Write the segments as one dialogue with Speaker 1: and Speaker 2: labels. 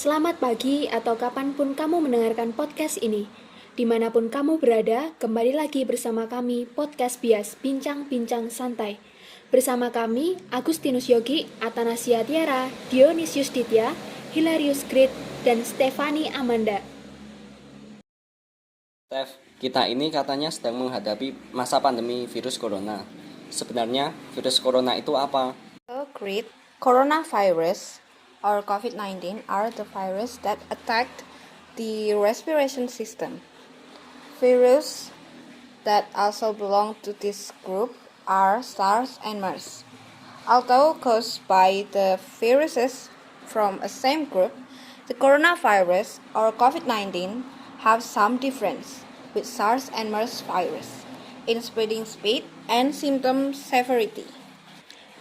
Speaker 1: selamat pagi atau kapanpun kamu mendengarkan podcast ini. Dimanapun kamu berada, kembali lagi bersama kami Podcast Bias, Bincang-Bincang Santai. Bersama kami, Agustinus Yogi, Atanasia Tiara, Dionysius Ditya, Hilarius Grid, dan Stefani Amanda.
Speaker 2: Steph, kita ini katanya sedang menghadapi masa pandemi virus corona. Sebenarnya virus corona itu apa?
Speaker 3: Great. Coronavirus or COVID-19 are the virus that attack the respiration system. Virus that also belong to this group are SARS and MERS. Although caused by the viruses from a same group, the coronavirus or COVID-19 have some difference with SARS and MERS virus in spreading speed and symptom severity.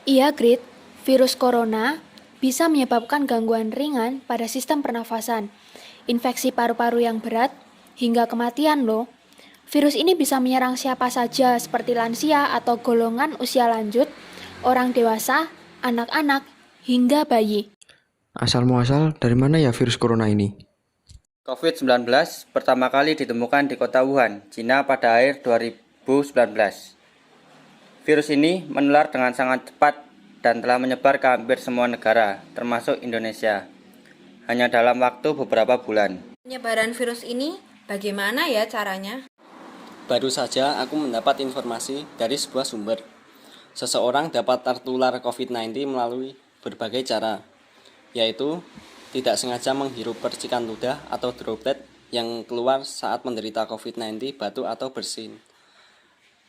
Speaker 1: Iya, Grid. Virus corona bisa menyebabkan gangguan ringan pada sistem pernafasan, infeksi paru-paru yang berat, hingga kematian loh. Virus ini bisa menyerang siapa saja seperti lansia atau golongan usia lanjut, orang dewasa, anak-anak, hingga bayi.
Speaker 4: Asal muasal dari mana ya virus corona ini?
Speaker 5: COVID-19 pertama kali ditemukan di kota Wuhan, Cina pada akhir 2019. Virus ini menular dengan sangat cepat dan telah menyebar ke hampir semua negara, termasuk Indonesia, hanya dalam waktu beberapa bulan.
Speaker 3: Penyebaran virus ini bagaimana ya caranya?
Speaker 2: Baru saja aku mendapat informasi dari sebuah sumber. Seseorang dapat tertular COVID-19 melalui berbagai cara, yaitu tidak sengaja menghirup percikan ludah atau droplet yang keluar saat menderita COVID-19, batuk atau bersin.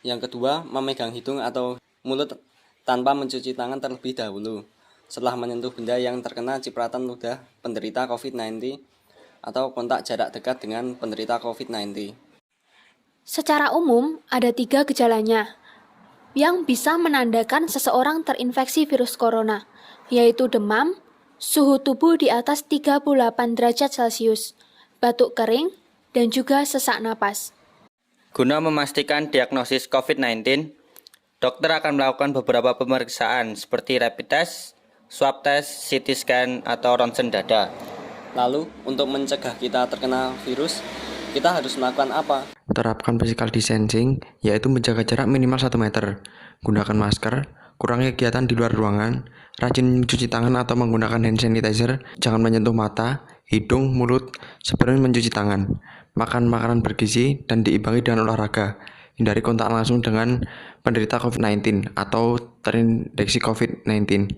Speaker 2: Yang kedua, memegang hidung atau mulut tanpa mencuci tangan terlebih dahulu setelah menyentuh benda yang terkena cipratan ludah penderita COVID-19 atau kontak jarak dekat dengan penderita COVID-19.
Speaker 1: Secara umum, ada 3 gejalanya yang bisa menandakan seseorang terinfeksi virus corona, yaitu demam, suhu tubuh di atas 38 derajat Celcius, batuk kering, dan juga sesak napas.
Speaker 5: Guna memastikan diagnosis COVID-19, dokter akan melakukan beberapa pemeriksaan seperti rapid test, swab test, CT scan, atau ronsen dada.
Speaker 2: Lalu, untuk mencegah kita terkena virus, kita harus melakukan apa?
Speaker 4: Terapkan physical distancing, yaitu menjaga jarak minimal 1 meter. Gunakan masker, kurangi kegiatan di luar ruangan, rajin mencuci tangan atau menggunakan hand sanitizer, jangan menyentuh mata, hidung, mulut sebelum mencuci tangan. Makan makanan bergizi dan diimbangi dengan olahraga. Hindari kontak langsung dengan penderita COVID-19 atau terinfeksi COVID-19.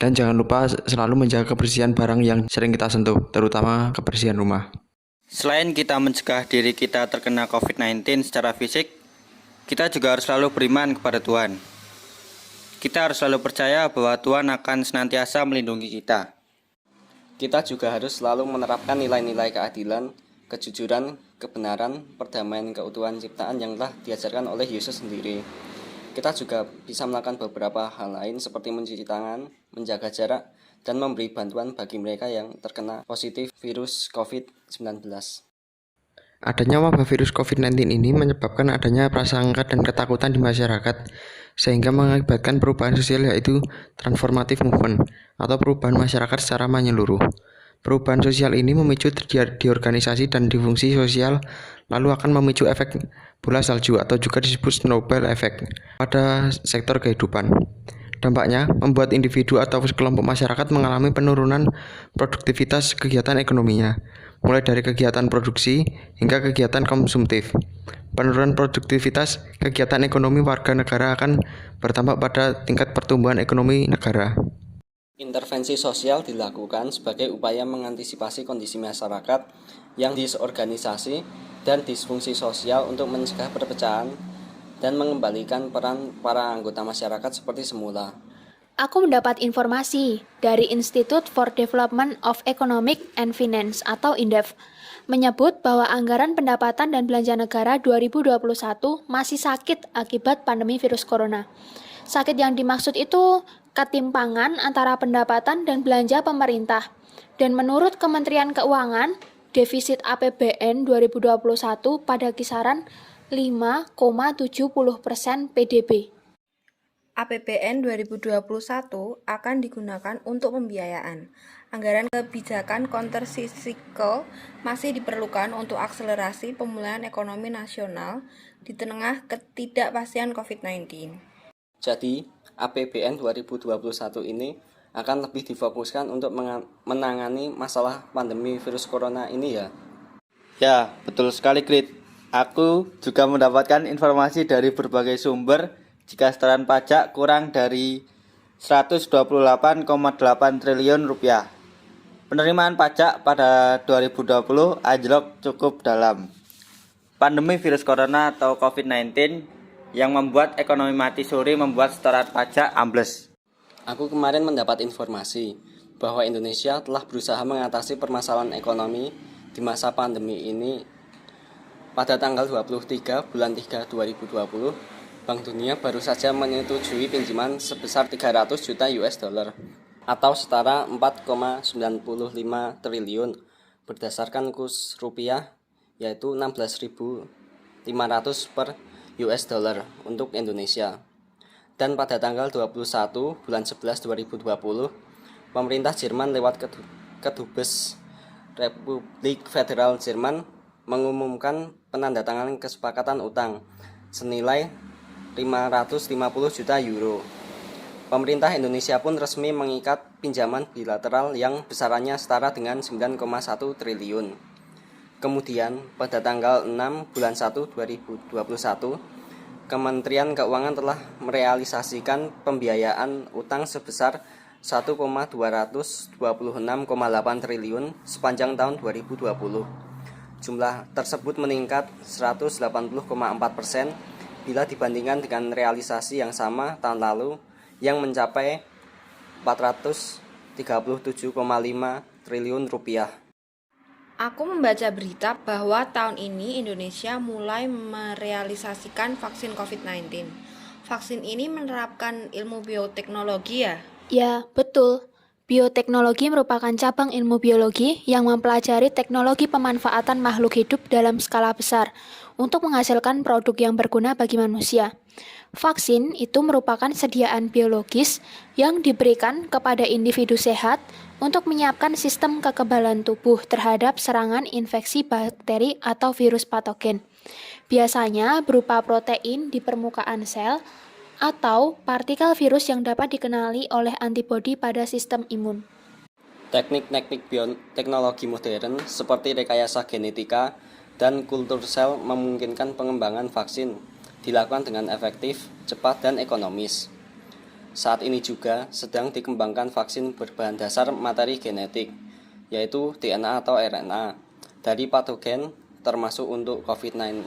Speaker 4: Dan jangan lupa selalu menjaga kebersihan barang yang sering kita sentuh, terutama kebersihan rumah.
Speaker 5: Selain kita mencegah diri kita terkena COVID-19 secara fisik, kita juga harus selalu beriman kepada Tuhan. Kita harus selalu percaya bahwa Tuhan akan senantiasa melindungi kita.
Speaker 2: Kita juga harus selalu menerapkan nilai-nilai keadilan, kejujuran, kebenaran, perdamaian, keutuhan ciptaan yang telah diajarkan oleh Yesus sendiri. Kita juga bisa melakukan beberapa hal lain seperti mencuci tangan, menjaga jarak, dan memberi bantuan bagi mereka yang terkena positif virus COVID-19.
Speaker 4: Adanya wabah virus COVID-19 ini menyebabkan adanya prasangka dan ketakutan di masyarakat, sehingga mengakibatkan perubahan sosial yaitu transformative movement atau perubahan masyarakat secara menyeluruh. Perubahan sosial ini memicu di organisasi dan di fungsi sosial, lalu akan memicu efek bola salju atau juga disebut snowball effect pada sektor kehidupan. Dampaknya membuat individu atau kelompok masyarakat mengalami penurunan produktivitas kegiatan ekonominya, mulai dari kegiatan produksi hingga kegiatan konsumtif. Penurunan produktivitas kegiatan ekonomi warga negara akan bertambah pada tingkat pertumbuhan ekonomi negara.
Speaker 2: Intervensi sosial dilakukan sebagai upaya mengantisipasi kondisi masyarakat yang disorganisasi dan disfungsi sosial untuk mencegah perpecahan dan mengembalikan peran para anggota masyarakat seperti semula.
Speaker 1: Aku mendapat informasi dari Institute for Development of Economic and Finance atau INDEF menyebut bahwa anggaran pendapatan dan belanja negara 2021 masih sakit akibat pandemi virus corona. Sakit yang dimaksud itu ketimpangan antara pendapatan dan belanja pemerintah. Dan menurut Kementerian Keuangan, defisit APBN 2021 pada kisaran 5,70% PDB.
Speaker 3: APBN 2021 akan digunakan untuk pembiayaan. Anggaran kebijakan countercyclical masih diperlukan untuk akselerasi pemulihan ekonomi nasional di tengah ketidakpastian COVID-19.
Speaker 2: Jadi, APBN 2021 ini akan lebih difokuskan untuk menangani masalah pandemi virus corona ini ya.
Speaker 5: Ya, betul sekali, Grit. Aku juga mendapatkan informasi dari berbagai sumber jika setoran pajak kurang dari 128,8 triliun rupiah. Penerimaan pajak pada 2020 anjlok cukup dalam. Pandemi virus corona atau COVID-19 yang membuat ekonomi mati suri membuat setoran pajak ambles.
Speaker 2: Aku kemarin mendapat informasi bahwa Indonesia telah berusaha mengatasi permasalahan ekonomi di masa pandemi ini. Pada tanggal 23 bulan 3 2020, Bank Dunia baru saja menyetujui pinjaman sebesar 300 juta US dollar atau setara 4,95 triliun berdasarkan kurs rupiah yaitu 16.500 per US dollar untuk Indonesia. Dan pada tanggal 21 bulan 11 2020, pemerintah Jerman lewat Kedubes Republik Federal Jerman mengumumkan penandatanganan kesepakatan utang senilai 550 juta euro. Pemerintah Indonesia pun resmi mengikat pinjaman bilateral yang besarannya setara dengan 9,1 triliun. Kemudian pada tanggal 6 bulan 1 2021, Kementerian Keuangan telah merealisasikan pembiayaan utang sebesar 1,226,8 triliun sepanjang tahun 2020. Jumlah tersebut meningkat 180,4% bila dibandingkan dengan realisasi yang sama tahun lalu yang mencapai 437,5 triliun rupiah.
Speaker 3: Aku membaca berita bahwa tahun ini Indonesia mulai merealisasikan vaksin COVID-19. Vaksin ini menerapkan ilmu bioteknologi ya?
Speaker 1: Ya, betul. Bioteknologi merupakan cabang ilmu biologi yang mempelajari teknologi pemanfaatan makhluk hidup dalam skala besar untuk menghasilkan produk yang berguna bagi manusia. Vaksin itu merupakan sediaan biologis yang diberikan kepada individu sehat untuk menyiapkan sistem kekebalan tubuh terhadap serangan infeksi bakteri atau virus patogen. Biasanya berupa protein di permukaan sel atau partikel virus yang dapat dikenali oleh antibodi pada sistem imun.
Speaker 2: Teknik-teknik bioteknologi modern seperti rekayasa genetika dan kultur sel memungkinkan pengembangan vaksin dilakukan dengan efektif, cepat, dan ekonomis. Saat ini juga sedang dikembangkan vaksin berbahan dasar materi genetik, yaitu DNA atau RNA, dari patogen termasuk untuk COVID-19,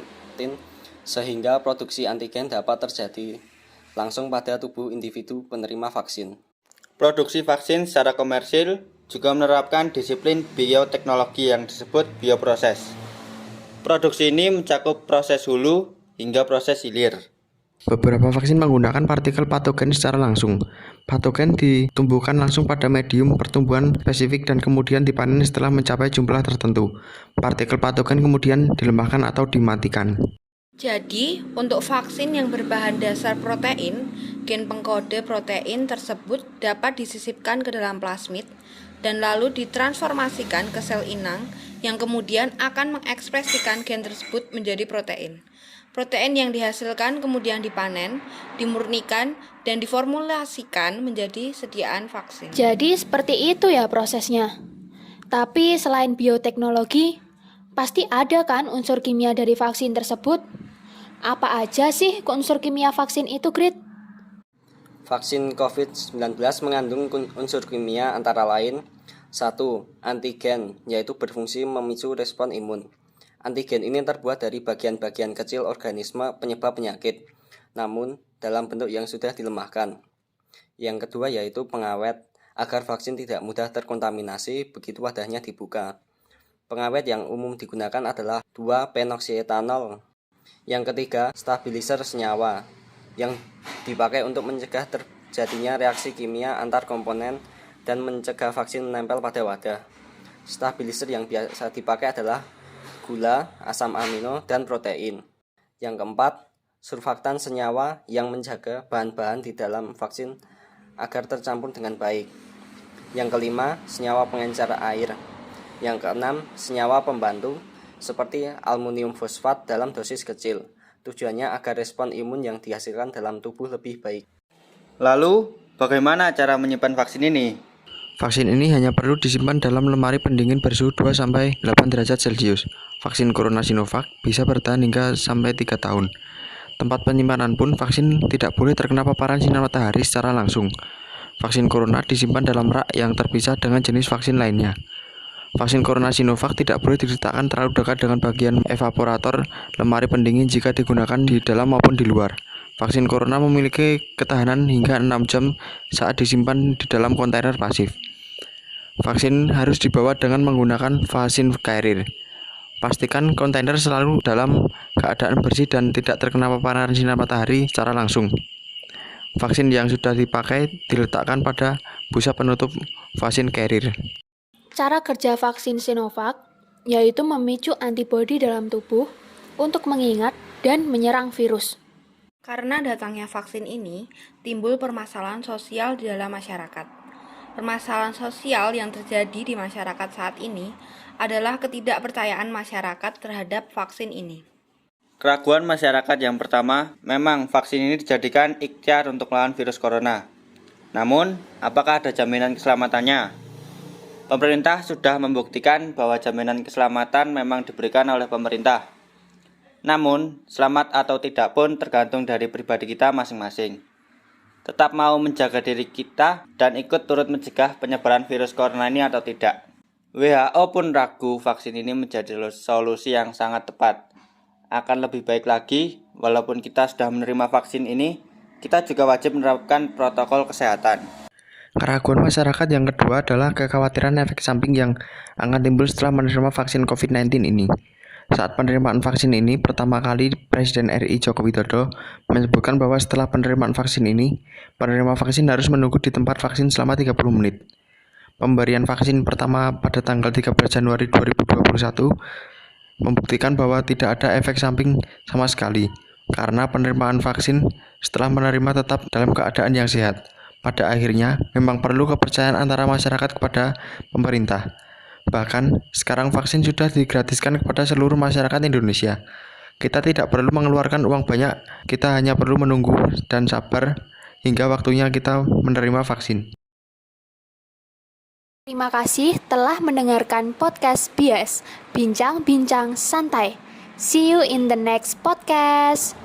Speaker 2: sehingga produksi antigen dapat terjadi langsung pada tubuh individu penerima vaksin.
Speaker 5: Produksi vaksin secara komersil juga menerapkan disiplin bioteknologi yang disebut bioproses. Produksi ini mencakup proses hulu hingga proses hilir.
Speaker 4: Beberapa vaksin menggunakan partikel patogen secara langsung. Patogen ditumbuhkan langsung pada medium pertumbuhan spesifik dan kemudian dipanen setelah mencapai jumlah tertentu. Partikel patogen kemudian dilemahkan atau dimatikan.
Speaker 3: Jadi, untuk vaksin yang berbahan dasar protein, gen pengkode protein tersebut dapat disisipkan ke dalam plasmid dan lalu ditransformasikan ke sel inang yang kemudian akan mengekspresikan gen tersebut menjadi protein. Protein yang dihasilkan kemudian dipanen, dimurnikan, dan diformulasikan menjadi sediaan vaksin.
Speaker 1: Jadi seperti itu ya prosesnya. Tapi selain bioteknologi, pasti ada kan unsur kimia dari vaksin tersebut? Apa aja sih unsur kimia vaksin itu, Grit?
Speaker 2: Vaksin COVID-19 mengandung unsur kimia antara lain 1. Antigen, yaitu berfungsi memicu respon imun. Antigen ini terbuat dari bagian-bagian kecil organisme penyebab penyakit, namun dalam bentuk yang sudah dilemahkan. Yang kedua yaitu pengawet, agar vaksin tidak mudah terkontaminasi begitu wadahnya dibuka. Pengawet yang umum digunakan adalah 2-penoksietanol. Yang ketiga, stabilizer senyawa, yang dipakai untuk mencegah terjadinya reaksi kimia antar komponen dan mencegah vaksin menempel pada wadah. Stabilizer yang biasa dipakai adalah gula, asam amino, dan protein. Yang keempat, surfaktan senyawa yang menjaga bahan-bahan di dalam vaksin agar tercampur dengan baik. Yang kelima, senyawa pengencer air. Yang keenam, senyawa pembantu seperti aluminium fosfat dalam dosis kecil. Tujuannya agar respon imun yang dihasilkan dalam tubuh lebih baik.
Speaker 5: Lalu, bagaimana cara menyimpan vaksin ini?
Speaker 4: Vaksin ini hanya perlu disimpan dalam lemari pendingin bersuhu 2-8 derajat Celcius. Vaksin Corona Sinovac bisa bertahan hingga sampai 3 tahun. Tempat penyimpanan pun vaksin tidak boleh terkena paparan sinar matahari secara langsung. Vaksin Corona disimpan dalam rak yang terpisah dengan jenis vaksin lainnya. Vaksin Corona Sinovac tidak boleh diletakkan terlalu dekat dengan bagian evaporator lemari pendingin jika digunakan di dalam maupun di luar. Vaksin Corona memiliki ketahanan hingga 6 jam saat disimpan di dalam kontainer pasif. Vaksin harus dibawa dengan menggunakan vaksin carrier. Pastikan kontainer selalu dalam keadaan bersih dan tidak terkena paparan sinar matahari secara langsung. Vaksin yang sudah dipakai diletakkan pada busa penutup vaksin carrier.
Speaker 1: Cara kerja vaksin Sinovac yaitu memicu antibodi dalam tubuh untuk mengingat dan menyerang virus.
Speaker 3: Karena datangnya vaksin ini, timbul permasalahan sosial di dalam masyarakat. Permasalahan sosial yang terjadi di masyarakat saat ini adalah ketidakpercayaan masyarakat terhadap vaksin ini.
Speaker 5: Keraguan masyarakat yang pertama, memang vaksin ini dijadikan ikhtiar untuk melawan virus corona. Namun, apakah ada jaminan keselamatannya? Pemerintah sudah membuktikan bahwa jaminan keselamatan memang diberikan oleh pemerintah. Namun, selamat atau tidak pun tergantung dari pribadi kita masing-masing. Tetap mau menjaga diri kita dan ikut turut mencegah penyebaran virus corona ini atau tidak. WHO pun ragu vaksin ini menjadi solusi yang sangat tepat. Akan lebih baik lagi, walaupun kita sudah menerima vaksin ini, kita juga wajib menerapkan protokol kesehatan.
Speaker 4: Keraguan masyarakat yang kedua adalah kekhawatiran efek samping yang akan timbul setelah menerima vaksin COVID-19 ini. Saat penerimaan vaksin ini, pertama kali Presiden RI Joko Widodo menyebutkan bahwa setelah penerimaan vaksin ini, penerima vaksin harus menunggu di tempat vaksin selama 30 menit. Pemberian vaksin pertama pada tanggal 13 Januari 2021 membuktikan bahwa tidak ada efek samping sama sekali, karena penerimaan vaksin setelah menerima tetap dalam keadaan yang sehat. Pada akhirnya, memang perlu kepercayaan antara masyarakat kepada pemerintah. Bahkan, sekarang vaksin sudah digratiskan kepada seluruh masyarakat Indonesia. Kita tidak perlu mengeluarkan uang banyak, kita hanya perlu menunggu dan sabar hingga waktunya kita menerima vaksin.
Speaker 1: Terima kasih telah mendengarkan podcast BIAS, Bincang-Bincang Santai. See you in the next podcast.